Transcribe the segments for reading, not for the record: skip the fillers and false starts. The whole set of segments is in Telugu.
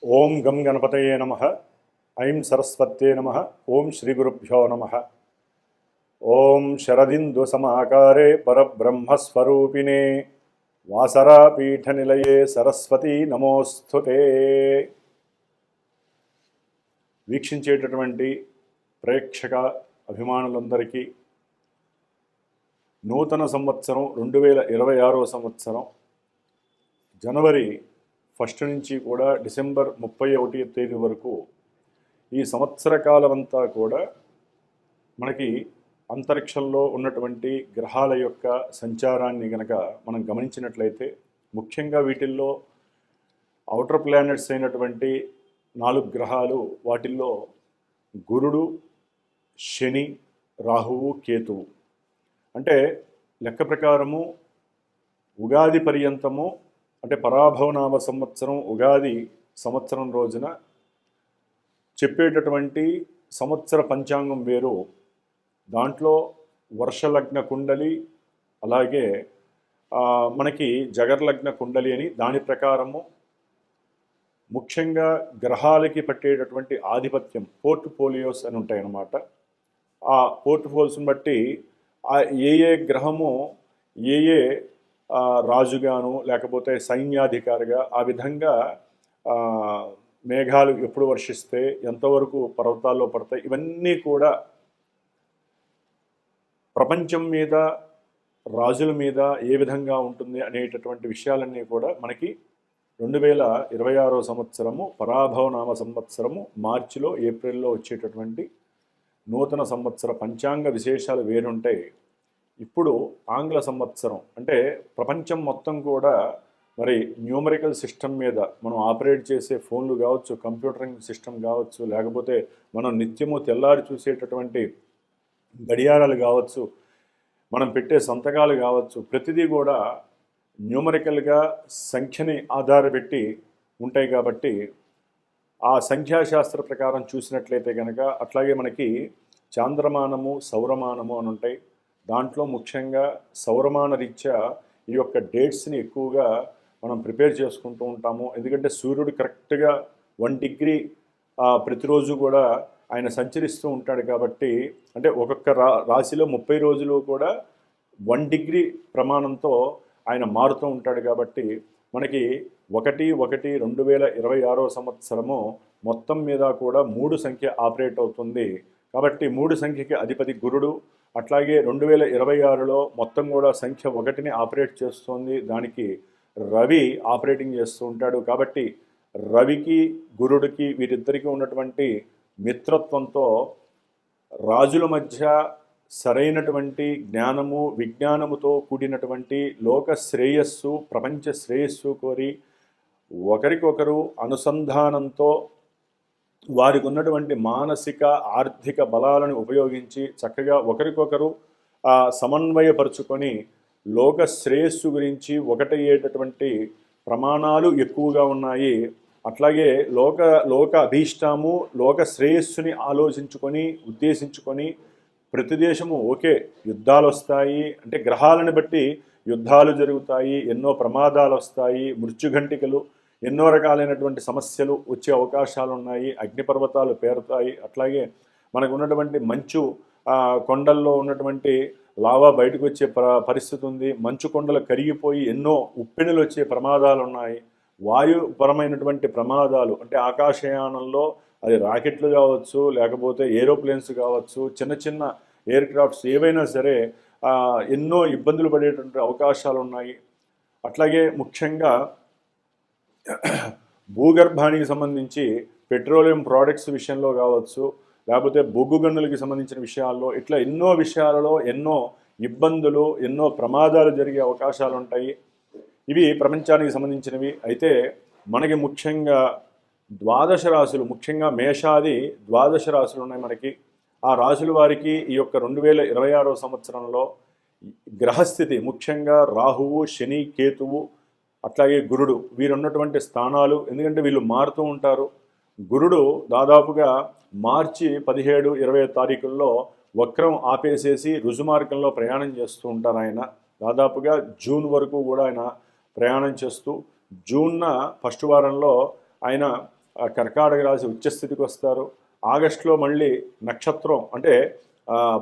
ఓం గం గణపతయే నమః. ఐం సరస్వత్యే నమః. ఓం శ్రీ గురుభ్యో నమః. ఓం శరదిందు సమాకారే పరబ్రహ్మస్వరూపిణే వాసరాపీఠనిలయే సరస్వతీ నమోస్తుతే. వీక్షించేటటువంటి ప్రేక్షక అభిమానులందరికీ నూతన సంవత్సరం 2026వ సంవత్సరం జనవరి 1 నుంచి కూడా డిసెంబర్ 31వ తేదీ వరకు ఈ సంవత్సర కాలం అంతా కూడా మనకి అంతరిక్షంలో ఉన్నటువంటి గ్రహాల యొక్క సంచారాన్ని గనక మనం గమనించినట్లయితే ముఖ్యంగా వీటిల్లో ఔటర్ ప్లానెట్స్ అయినటువంటి 4 గ్రహాలు, వాటిల్లో గురుడు, శని, రాహువు, కేతువు. అంటే లెక్క ప్రకారము ఉగాది పర్యంతము, అంటే పరాభవనామ సంవత్సరం ఉగాది సంవత్సరం రోజున చెప్పేటటువంటి సంవత్సర పంచాంగం వేరు. దాంట్లో వర్షలగ్న కుండలి, అలాగే మనకి జగర్లగ్న కుండలి అని దాని ప్రకారము ముఖ్యంగా గ్రహాలకి పట్టేటటువంటి ఆధిపత్యం పోర్ట్ఫోలియోస్ అని ఉంటాయన్నమాట. ఆ పోర్ట్ఫోలియోస్ని బట్టి ఏ గ్రహము ఏ రాజుగాను లేకపోతే సైన్యాధికారిగా, ఆ విధంగా మేఘాలు ఎప్పుడు వర్షిస్తే ఎంతవరకు పర్వతాల్లో పడతాయి, ఇవన్నీ కూడా ప్రపంచం మీద, రాజుల మీద ఏ విధంగా ఉంటుంది అనేటటువంటి విషయాలన్నీ కూడా మనకి 2026వ సంవత్సరము పరాభవనామ సంవత్సరము మార్చిలో, ఏప్రిల్లో వచ్చేటటువంటి నూతన సంవత్సర పంచాంగ విశేషాలు వేరుంటాయి. ఇప్పుడు ఆంగ్ల సంవత్సరం అంటే ప్రపంచం మొత్తం కూడా మరి న్యూమరికల్ సిస్టమ్ మీద మనం ఆపరేట్ చేసే ఫోన్లు కావచ్చు, కంప్యూటరింగ్ సిస్టమ్ కావచ్చు, లేకపోతే మనం నిత్యము తెల్లారి చూసేటటువంటి గడియారాలు కావచ్చు, మనం పెట్టే సంతకాలు కావచ్చు, ప్రతిదీ కూడా న్యూమరికల్గా సంఖ్యని ఆధారపెట్టి ఉంటాయి. కాబట్టి ఆ సంఖ్యాశాస్త్ర ప్రకారం చూసినట్లయితే కనుక అట్లాగే మనకి చాంద్రమానము, సౌరమానము అని ఉంటాయి. దాంట్లో ముఖ్యంగా సౌరమాన రీత్యా ఈ యొక్క డేట్స్ని ఎక్కువగా మనం ప్రిపేర్ చేసుకుంటూ ఉంటాము. ఎందుకంటే సూర్యుడు కరెక్ట్గా 1 డిగ్రీ ప్రతిరోజు కూడా ఆయన సంచరిస్తూ ఉంటాడు. కాబట్టి అంటే ఒక్కొక్క రాశిలో 30 రోజులు కూడా 1 డిగ్రీ ప్రమాణంతో ఆయన మారుతూ ఉంటాడు. కాబట్టి మనకి 1/1/2026వ సంవత్సరము మొత్తం మీద కూడా 3 సంఖ్య ఆపరేట్ అవుతుంది. కాబట్టి 3 సంఖ్యకి అధిపతి గురుడు. అట్లాగే 2026లో మొత్తం కూడా సంఖ్య 1ని ఆపరేట్ చేస్తుంది. దానికి రవి ఆపరేటింగ్ చేస్తూ ఉంటాడు. కాబట్టి రవికి, గురుడికి, వీరిద్దరికీ ఉన్నటువంటి మిత్రత్వంతో రాజుల మధ్య సరైనటువంటి జ్ఞానము, విజ్ఞానముతో కూడినటువంటి లోక శ్రేయస్సు, ప్రపంచ శ్రేయస్సు కోరి ఒకరికొకరు అనుసంధానంతో వారికి ఉన్నటువంటి మానసిక, ఆర్థిక బలాలను ఉపయోగించి చక్కగా ఒకరికొకరు సమన్వయపరుచుకొని లోక శ్రేయస్సు గురించి ఒకటయ్యేటటువంటి ప్రమాణాలు ఎక్కువగా ఉన్నాయి. అట్లాగే లోక అభీష్టము, లోక శ్రేయస్సుని ఆలోచించుకొని, ఉద్దేశించుకొని ప్రతి దేశము ఓకే యుద్ధాలు వస్తాయి అంటే గ్రహాలను బట్టి యుద్ధాలు జరుగుతాయి, ఎన్నో ప్రమాదాలు వస్తాయి, మృత్యుఘంటికలు, ఎన్నో రకాలైనటువంటి సమస్యలు వచ్చే అవకాశాలు ఉన్నాయి, అగ్నిపర్వతాలు పేరుతాయి. అట్లాగే మనకు ఉన్నటువంటి మంచు కొండల్లో ఉన్నటువంటి లావా బయటకు వచ్చే పరిస్థితి ఉంది. మంచు కొండలు కరిగిపోయి ఎన్నో ఉప్పెనులు వచ్చే ప్రమాదాలు ఉన్నాయి. వాయుపరమైనటువంటి ప్రమాదాలు అంటే ఆకాశయానంలో అది రాకెట్లు కావచ్చు, లేకపోతే ఏరోప్లేన్స్ కావచ్చు, చిన్న చిన్న ఎయిర్ క్రాఫ్ట్స్ ఏవైనా సరే ఎన్నో ఇబ్బందులు పడేటువంటి అవకాశాలు ఉన్నాయి. అట్లాగే ముఖ్యంగా భూగర్భానికి సంబంధించి పెట్రోలియం ప్రోడక్ట్స్ విషయంలో కావచ్చు, లేకపోతే బొగ్గు గనులకి సంబంధించిన విషయాల్లో, ఇట్లా ఎన్నో విషయాలలో ఎన్నో ఇబ్బందులు, ఎన్నో ప్రమాదాలు జరిగే అవకాశాలు ఉంటాయి. ఇవి ప్రపంచానికి సంబంధించినవి. అయితే మనకి ముఖ్యంగా 12 రాశులు, ముఖ్యంగా మేషాది 12 రాశులు ఉన్నాయి మనకి. ఆ రాశుల వారికి ఈ యొక్క 2026వ సంవత్సరంలో గ్రహస్థితి ముఖ్యంగా రాహువు, శని, కేతువు, అట్లాగే గురుడు వీరున్నటువంటి స్థానాలు. ఎందుకంటే వీళ్ళు మారుతూ ఉంటారు. గురుడు దాదాపుగా మార్చి 17, 20 తారీఖుల్లో వక్రం ఆపేసేసి రుజుమార్గంలో ప్రయాణం చేస్తూ ఉంటారు. ఆయన దాదాపుగా జూన్ వరకు కూడా ఆయన ప్రయాణం చేస్తూ జూన్న ఫస్ట్ వారంలో ఆయన కర్కాటక రాశి ఉచ్చస్థితికి వస్తారు. ఆగస్టులో మళ్ళీ నక్షత్రం అంటే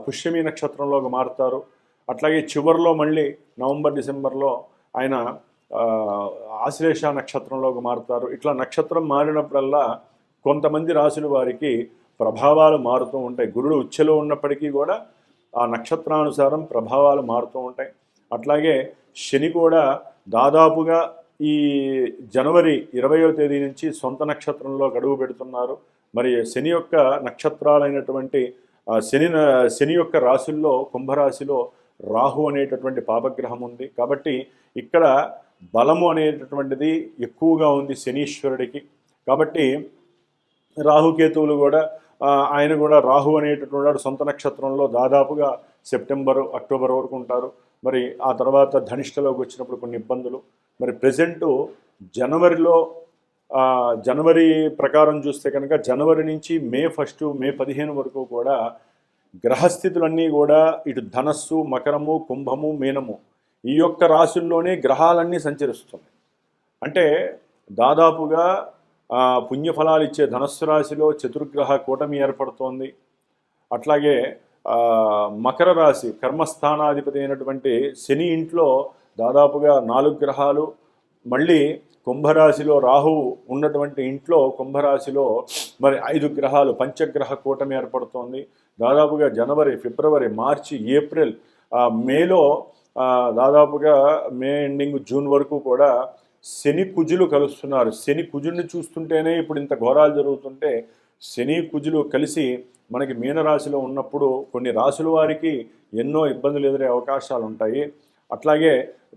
పుష్యమి నక్షత్రంలోకి మారుతారు. అట్లాగే చివరిలో మళ్ళీ నవంబర్ డిసెంబర్లో ఆయన ఆశ్లేష నక్షత్రంలోకి మారుతారు. ఇట్లా నక్షత్రం మారినప్పుడల్లా కొంతమంది రాశుల వారికి ప్రభావాలు మారుతూ ఉంటాయి. గురుడు ఉచ్ఛలో ఉన్నప్పటికీ కూడా ఆ నక్షత్రానుసారం ప్రభావాలు మారుతూ ఉంటాయి. అట్లాగే శని కూడా దాదాపుగా ఈ జనవరి 20వ తేదీ నుంచి సొంత నక్షత్రంలో గడువు పెడుతున్నారు. మరి శని యొక్క నక్షత్రాలైనటువంటి శని యొక్క రాశుల్లో కుంభరాశిలో రాహు అనేటటువంటి పాపగ్రహం ఉంది. కాబట్టి ఇక్కడ బలము అనేటటువంటిది ఎక్కువగా ఉంది శనీశ్వరుడికి. కాబట్టి రాహుకేతువులు కూడా ఆయన కూడా రాహు అనేటటువంటి సొంత నక్షత్రంలో దాదాపుగా సెప్టెంబరు అక్టోబర్ వరకు ఉంటారు. మరి ఆ తర్వాత ధనిష్టలోకి వచ్చినప్పుడు కొన్ని ఇబ్బందులు. మరి ప్రజెంటు జనవరి ప్రకారం చూస్తే కనుక జనవరి నుంచి మే 1 మే 15 వరకు కూడా గ్రహస్థితులన్నీ కూడా ఇటు ధనస్సు, మకరము, కుంభము, మీనము ఈ యొక్క రాశుల్లోనే గ్రహాలన్నీ సంచరిస్తున్నాయి. అంటే దాదాపుగా పుణ్యఫలాలు ఇచ్చే ధనస్సు రాశిలో చతుర్గ్రహ కూటమి ఏర్పడుతోంది. అట్లాగే మకర రాశి కర్మస్థానాధిపతి అయినటువంటి శని ఇంట్లో దాదాపుగా 4 గ్రహాలు, మళ్ళీ కుంభరాశిలో రాహువు ఉన్నటువంటి ఇంట్లో కుంభరాశిలో మరి 5 గ్రహాలు పంచగ్రహ కూటమి ఏర్పడుతోంది. దాదాపుగా జనవరి, ఫిబ్రవరి, మార్చి, ఏప్రిల్, మేలో దాదాపుగా మే ఎండింగ్ జూన్ వరకు కూడా శని కుజులు కలుస్తున్నారు. శని కుజుల్ని చూస్తుంటేనే ఇప్పుడు ఇంత ఘోరాలు జరుగుతుంటే శని కుజులు కలిసి మనకి మీనరాశిలో ఉన్నప్పుడు కొన్ని రాశుల వారికి ఎన్నో ఇబ్బందులు ఎదురే అవకాశాలు ఉంటాయి. అట్లాగే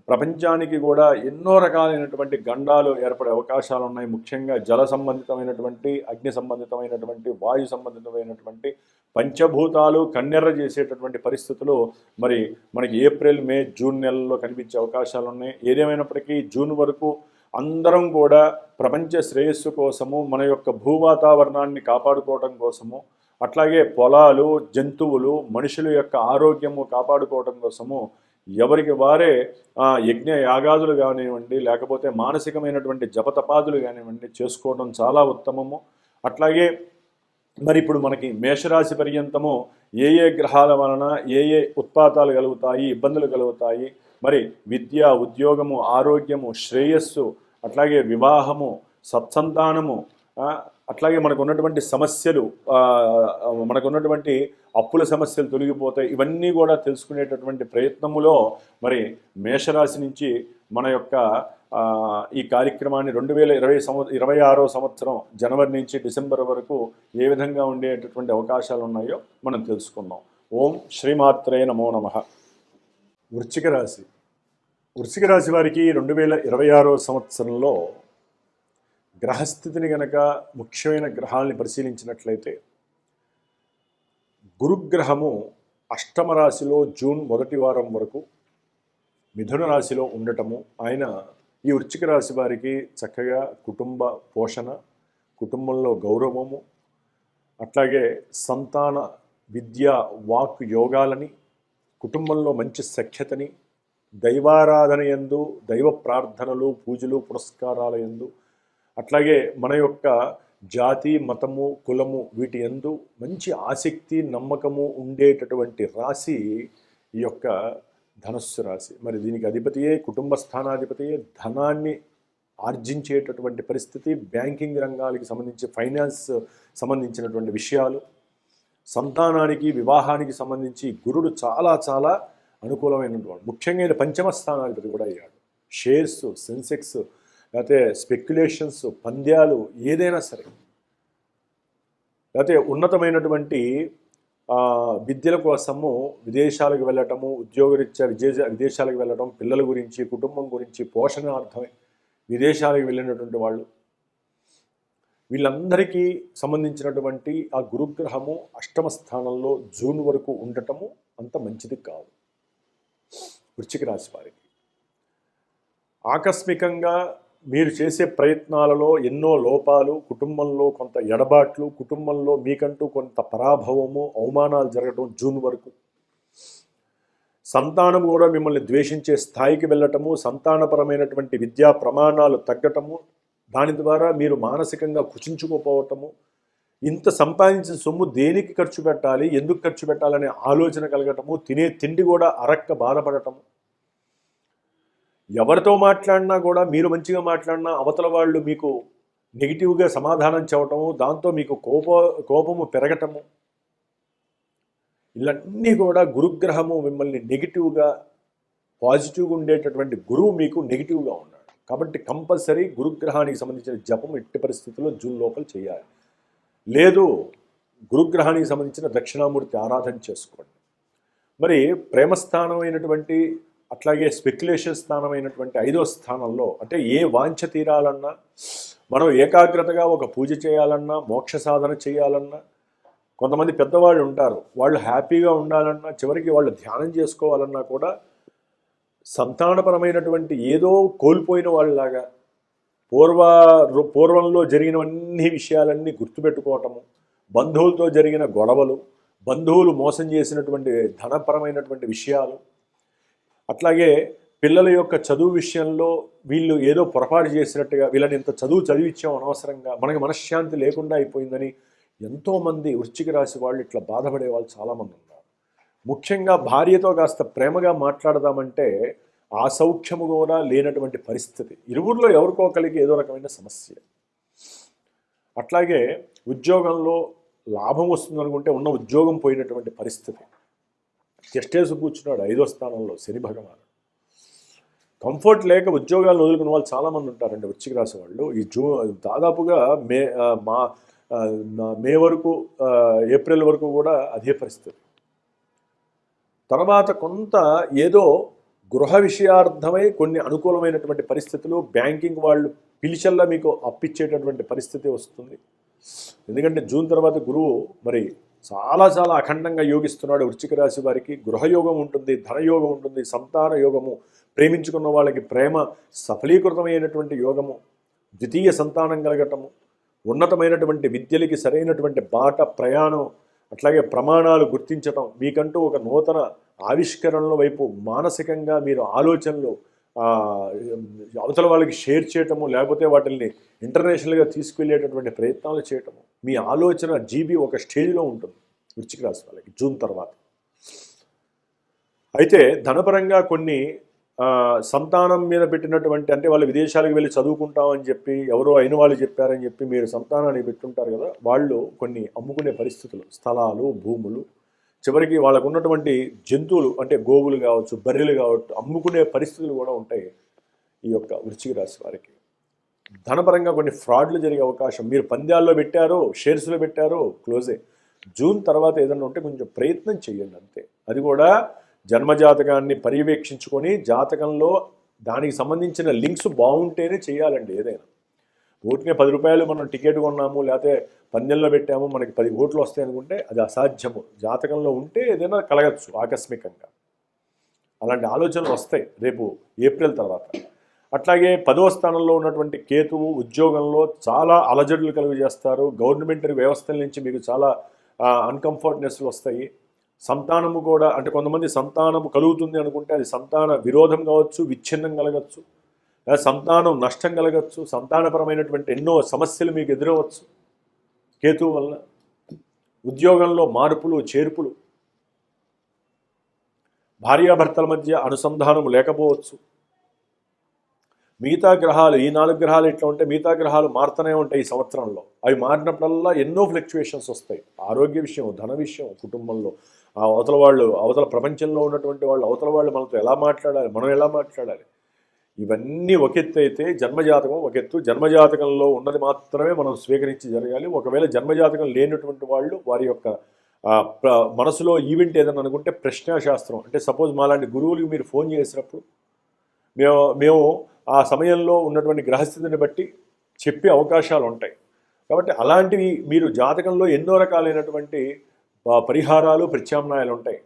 ప్రపంచానికి కూడా ఎన్నో రకాలైనటువంటి గండాలు ఏర్పడే అవకాశాలు ఉన్నాయి. ముఖ్యంగా జల సంబంధితమైనటువంటి, అగ్ని సంబంధితమైనటువంటి, వాయు సంబంధితమైనటువంటి పంచభూతాలు కన్నెర్ర చేసేటటువంటి పరిస్థితులు మరి మనకి ఏప్రిల్, మే, జూన్ నెలల్లో కనిపించే అవకాశాలు ఉన్నాయి. ఏదేమైనప్పటికీ జూన్ వరకు అందరం కూడా ప్రపంచ శ్రేయస్సు కోసము, మన యొక్క భూవాతావరణాన్ని కాపాడుకోవడం కోసము, అట్లాగే పొలాలు, జంతువులు, మనుషుల యొక్క ఆరోగ్యము కాపాడుకోవడం కోసము ఎవరికి వారే యజ్ఞ యాగాదులు కానివ్వండి, లేకపోతే మానసికమైనటువంటి జపతపాదులు కానివ్వండి చేసుకోవడం చాలా ఉత్తమము. అట్లాగే మరి ఇప్పుడు మనకి మేషరాశి పర్యంతము ఏ గ్రహాల వలన ఏ ఉత్పాతాలు కలుగుతాయి, ఇబ్బందులు కలుగుతాయి, మరి విద్య, ఉద్యోగము, ఆరోగ్యము, శ్రేయస్సు, అట్లాగే వివాహము, సత్సంతానము, అట్లాగే మనకు ఉన్నటువంటి సమస్యలు, మనకున్నటువంటి అప్పుల సమస్యలు తొలగిపోతాయి. ఇవన్నీ కూడా తెలుసుకునేటటువంటి ప్రయత్నములో మరి మేషరాశి నుంచి మన యొక్క ఈ కార్యక్రమాన్ని 2026వ సంవత్సరం జనవరి నుంచి డిసెంబర్ వరకు ఏ విధంగా ఉండేటటువంటి అవకాశాలు ఉన్నాయో మనం తెలుసుకుందాం. ఓం శ్రీమాత్రే నమో నమః. వృశ్చిక రాశి వారికి 2026వ సంవత్సరంలో గ్రహస్థితిని గనక ముఖ్యమైన గ్రహాలని పరిశీలించినట్లయితే గురుగ్రహము అష్టమ రాశిలో జూన్ 1 వారం వరకు మిథున రాశిలో ఉండటము, ఆయన ఈ వృశ్చిక రాశి వారికి చక్కగా కుటుంబ పోషణ, కుటుంబంలో గౌరవము, అట్లాగే సంతాన విద్య, వాక్ యోగాలని, కుటుంబంలో మంచి సఖ్యతని, దైవారాధన యందు, దైవ ప్రార్థనలు, పూజలు, పురస్కారాల యందు, అట్లాగే మన యొక్క జాతి, మతము, కులము వీటి యందు మంచి ఆసక్తి, నమ్మకము ఉండేటటువంటి రాశి ఈ యొక్క ధనస్సు రాశి. మరి దీనికి అధిపతియే, కుటుంబ స్థానాధిపతియే, ధనాన్ని ఆర్జించేటటువంటి పరిస్థితి, బ్యాంకింగ్ రంగాలకి సంబంధించి, ఫైనాన్స్ సంబంధించినటువంటి విషయాలు, సంతానానికి, వివాహానికి సంబంధించి గురుడు చాలా చాలా అనుకూలమైనటువంటి, ముఖ్యంగా ఇది పంచమ స్థానాధిపతి కూడా అయ్యాడు. షేర్స్, సెన్సెక్స్, లేకపోతే స్పెక్యులేషన్స్, పంద్యాలు ఏదైనా సరే, లేకపోతే ఉన్నతమైనటువంటి విద్యల కోసము విదేశాలకు వెళ్ళటము, ఉద్యోగరీత్యా విదేశాలకు వెళ్ళటం, పిల్లల గురించి, కుటుంబం గురించి, పోషణార్థమై విదేశాలకు వెళ్ళినటువంటి వాళ్ళు, వీళ్ళందరికీ సంబంధించినటువంటి ఆ గురుగ్రహము అష్టమ స్థానంలో జూన్ వరకు ఉండటము అంత మంచిది కాదు. వృశ్చిక రాశి వారికి ఆకస్మికంగా మీరు చేసే ప్రయత్నాలలో ఎన్నో లోపాలు, కుటుంబంలో కొంత ఎడబాట్లు, కుటుంబంలో మీకంటూ కొంత పరాభవము, అవమానాలు జరగటం జూన్ వరకు, సంతానం కూడా మిమ్మల్ని ద్వేషించే స్థాయికి వెళ్ళటము, సంతానపరమైనటువంటి విద్యా ప్రమాణాలు తగ్గటము, దాని ద్వారా మీరు మానసికంగా కుచించుకోపోవటము, ఇంత సంపాదించిన సొమ్ము దేనికి ఖర్చు పెట్టాలి, ఎందుకు ఖర్చు పెట్టాలనే ఆలోచన కలగటము, తినే తిండి కూడా అరక్క బాధపడటము, ఎవరితో మాట్లాడినా కూడా మీరు మంచిగా మాట్లాడినా అవతల వాళ్ళు మీకు నెగిటివ్గా సమాధానం చెప్పటము, దాంతో మీకు కోపము పెరగటము, ఇవన్నీ కూడా గురుగ్రహము మిమ్మల్ని నెగిటివ్గా, పాజిటివ్గా ఉండేటటువంటి గురువు మీకు నెగిటివ్గా ఉన్నాడు. కాబట్టి కంపల్సరీ గురుగ్రహానికి సంబంధించిన జపం ఎట్టి పరిస్థితుల్లో జూన్ లోపల చేయాలి. లేదు గురుగ్రహానికి సంబంధించిన దక్షిణామూర్తి ఆరాధన చేసుకోండి. మరి ప్రేమస్థానమైనటువంటి అట్లాగే స్పెక్యులేషన్ స్థానమైనటువంటి 5వ స్థానంలో అంటే ఏ వాంఛ తీరాలన్నా, మనం ఏకాగ్రతగా ఒక పూజ చేయాలన్నా, మోక్ష సాధన చేయాలన్నా, కొంతమంది పెద్దవాళ్ళు ఉంటారు, వాళ్ళు హ్యాపీగా ఉండాలన్నా, చివరికి వాళ్ళు ధ్యానం చేసుకోవాలన్నా కూడా సంతానపరమైనటువంటి ఏదో కోల్పోయిన వాళ్ళలాగా పూర్వంలో జరిగినవన్నీ విషయాలన్నీ గుర్తుపెట్టుకోవటము, బంధువులతో జరిగిన గొడవలు, బంధువులు మోసం చేసినటువంటి ధనపరమైనటువంటి విషయాలు, అట్లాగే పిల్లల యొక్క చదువు విషయంలో వీళ్ళు ఏదో పొరపాటు చేసినట్టుగా, వీళ్ళని ఇంత చదువు చదివించాం అనవసరంగా, మనకి మనశ్శాంతి లేకుండా అయిపోయిందని ఎంతోమంది వృశ్చిక రాశి వాళ్ళు ఇట్లా బాధపడే వాళ్ళు చాలామంది ఉన్నారు. ముఖ్యంగా భార్యతో కాస్త ప్రేమగా మాట్లాడదామంటే ఆ సౌఖ్యము కూడా లేనటువంటి పరిస్థితి, ఇరువురిలో ఎవరికో కలిగి ఏదో రకమైన సమస్య. అట్లాగే ఉద్యోగంలో లాభం వస్తుంది అనుకుంటే ఉన్న ఉద్యోగం పోయినటువంటి పరిస్థితి, చెస్టేసి కూర్చున్నాడు 5వ స్థానంలో శని భగవానుడు. కంఫర్ట్ లేక ఉద్యోగాలు వదులుకున్న వాళ్ళు చాలామంది ఉంటారండి వృశ్చిక రాశి వాళ్ళు. ఈ దాదాపుగా మే వరకు, ఏప్రిల్ వరకు కూడా అదే పరిస్థితి. తర్వాత కొంత ఏదో గృహ విషయార్థమై కొన్ని అనుకూలమైనటువంటి పరిస్థితులు, బ్యాంకింగ్ వాళ్ళు పిలిచల్లా మీకు అప్పిచ్చేటటువంటి పరిస్థితి వస్తుంది. ఎందుకంటే జూన్ తర్వాత గురువు మరి చాలా చాలా అఖండంగా యోగిస్తున్నాడు వృశ్చిక రాశి వారికి. గృహయోగం ఉంటుంది, ధనయోగం ఉంటుంది, సంతాన యోగము, ప్రేమించుకున్న వాళ్ళకి ప్రేమ సఫలీకృతమైనటువంటి యోగము, ద్వితీయ సంతానం కలగటము, ఉన్నతమైనటువంటి విద్యలకి సరైనటువంటి బాట ప్రయాణం, అట్లాగే ప్రమాణాలు గుర్తించటం, మీకంటూ ఒక నూతన ఆవిష్కరణల వైపు మానసికంగా మీరు ఆలోచనలు అవతల వాళ్ళకి షేర్ చేయటము, లేకపోతే వాటిని ఇంటర్నేషనల్గా తీసుకువెళ్ళేటటువంటి ప్రయత్నాలు చేయటము, మీ ఆలోచన జీబీ ఒక స్టేజ్లో ఉంటుంది వృశ్చిక రాశి వాళ్ళకి జూన్ తర్వాత. అయితే ధనపరంగా కొన్ని సంతానం మీద పెట్టినటువంటి, అంటే వాళ్ళు విదేశాలకు వెళ్ళి చదువుకుంటామని చెప్పి ఎవరో అయిన వాళ్ళు చెప్పారని చెప్పి మీరు సంతానాన్ని పెట్టుంటారు కదా, వాళ్ళు కొన్ని అమ్ముకునే పరిస్థితులు, స్థలాలు, భూములు, చివరికి వాళ్ళకు ఉన్నటువంటి జంతువులు అంటే గోవులు కావచ్చు, బర్రెలు కావచ్చు, అమ్ముకునే పరిస్థితులు కూడా ఉంటాయి ఈ యొక్క వృశ్చిక రాశి వారికి. ధనపరంగా కొన్ని ఫ్రాడ్లు జరిగే అవకాశం, మీరు పంద్యాల్లో పెట్టారో, షేర్స్లో పెట్టారో, క్లోజే. జూన్ తర్వాత ఏదన్నా ఉంటే కొంచెం ప్రయత్నం చేయండి అంతే. అది కూడా జన్మజాతకాన్ని పర్యవేక్షించుకొని జాతకంలో దానికి సంబంధించిన లింక్స్ బాగుంటేనే చేయాలండి ఏదైనా. ఓటునే 10 రూపాయలు మనం టికెట్ కొన్నాము, లేకపోతే పందెంలో పెట్టాము, మనకి 10 ఓట్లు వస్తాయి అనుకుంటే అది అసాధ్యము. జాతకంలో ఉంటే ఏదైనా కలగచ్చు ఆకస్మికంగా, అలాంటి ఆలోచనలు వస్తాయి రేపు ఏప్రిల్ తర్వాత. అట్లాగే 10వ స్థానంలో ఉన్నటువంటి కేతువు ఉద్యోగంలో చాలా అలజడులు కలుగు చేస్తారు. గవర్నమెంటరీ వ్యవస్థల నుంచి మీకు చాలా అన్కంఫర్ట్నెస్లు వస్తాయి. సంతానము కూడా, అంటే కొంతమంది సంతానము కలుగుతుంది అనుకుంటే అది సంతాన విరోధం కావచ్చు, విచ్ఛిన్నం కలగచ్చు, లేదా సంతానం నష్టం కలగచ్చు, సంతానపరమైనటువంటి ఎన్నో సమస్యలు మీకు ఎదురవచ్చు కేతువు వలన. ఉద్యోగంలో మార్పులు చేర్పులు, భార్యాభర్తల మధ్య అనుసంధానం లేకపోవచ్చు. మిగతా గ్రహాలు, ఈ 4 గ్రహాలు ఎట్లా ఉంటే మిగతా గ్రహాలు మారుతూనే ఉంటాయి ఈ సంవత్సరంలో. అవి మారినప్పుడల్లా ఎన్నో ఫ్లక్చువేషన్స్ వస్తాయి. ఆరోగ్య విషయం, ధన విషయం, కుటుంబంలో అవతల ప్రపంచంలో ఉన్నటువంటి వాళ్ళు, అవతల వాళ్ళు మనతో ఎలా మాట్లాడాలి, మనం ఎలా మాట్లాడాలి, ఇవన్నీ ఒక ఎత్తు అయితే జన్మజాతకం ఒక ఎత్తు. జన్మజాతకంలో ఉన్నది మాత్రమే మనం స్వీకరించి జరగాలి. ఒకవేళ జన్మజాతకం లేనటువంటి వాళ్ళు వారి యొక్క మనసులో ఈవెంట్ ఏదైనా అనుకుంటే ప్రశ్నాశాస్త్రం, అంటే సపోజ్ మాలాంటి గురువులకి మీరు ఫోన్ చేసినప్పుడు మేము ఆ సమయంలో ఉన్నటువంటి గ్రహస్థితిని బట్టి చెప్పే అవకాశాలు ఉంటాయి. కాబట్టి అలాంటివి మీరు జాతకంలో ఎన్నో రకాలైనటువంటి పరిహారాలు, ప్రత్యామ్నాయాలు ఉంటాయి.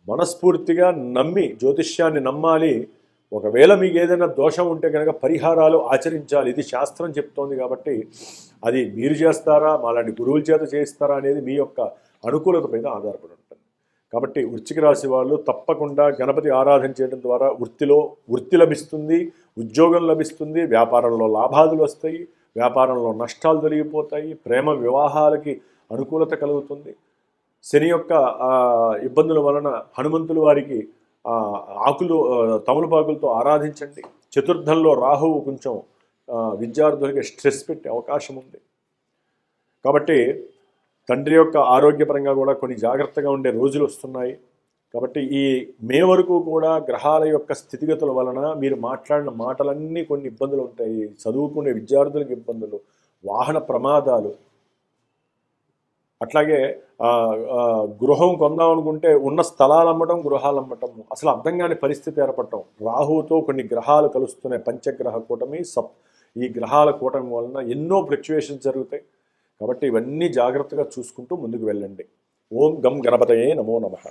మనస్ఫూర్తిగా నమ్మి జ్యోతిష్యాన్ని నమ్మాలి. ఒకవేళ మీకు ఏదైనా దోషం ఉంటే కనుక పరిహారాలు ఆచరించాలి. ఇది శాస్త్రం చెప్తోంది. కాబట్టి అది మీరు చేస్తారా, మాలాంటి గురువుల చేత చేయిస్తారా అనేది మీ యొక్క అనుకూలత పైన ఆధారపడి ఉంటుంది. కాబట్టి వృశ్చిక రాశి వాళ్ళు తప్పకుండా గణపతి ఆరాధన చేయడం ద్వారా వృత్తి లభిస్తుంది, ఉద్యోగం లభిస్తుంది, వ్యాపారంలో లాభాలు వస్తాయి, వ్యాపారంలో నష్టాలు తొలగిపోతాయి, ప్రేమ వివాహాలకి అనుకూలత కలుగుతుంది. శని యొక్క ఇబ్బందుల వలన హనుమంతుల వారికి తమలపాకులతో ఆరాధించండి. చతుర్థంలో రాహువు కొంచెం విద్యార్థులకి స్ట్రెస్ పెట్టే అవకాశం ఉంది. కాబట్టి తండ్రి యొక్క ఆరోగ్యపరంగా కూడా కొన్ని జాగ్రత్తగా ఉండే రోజులు వస్తున్నాయి. కాబట్టి ఈ మే వరకు కూడా గ్రహాల యొక్క స్థితిగతుల వలన మీరు మాట్లాడిన మాటలన్నీ కొన్ని ఇబ్బందులు ఉంటాయి. చదువుకునే విద్యార్థులకు ఇబ్బందులు, వాహన ప్రమాదాలు, అట్లాగే గృహం కొందాం అనుకుంటే ఉన్న స్థలాలు అమ్మటం, గృహాలు అమ్మటం, అసలు అర్థం కాని పరిస్థితి ఏర్పడటం. రాహుతో కొన్ని గ్రహాలు కలుస్తున్నాయి, పంచగ్రహ కూటమి, ఈ గ్రహాల కూటమి వలన ఎన్నో ఫ్లక్చుయేషన్స్ జరుగుతాయి. కాబట్టి ఇవన్నీ జాగ్రత్తగా చూసుకుంటూ ముందుకు వెళ్ళండి. ఓం గం గణపతయే నమో నమః.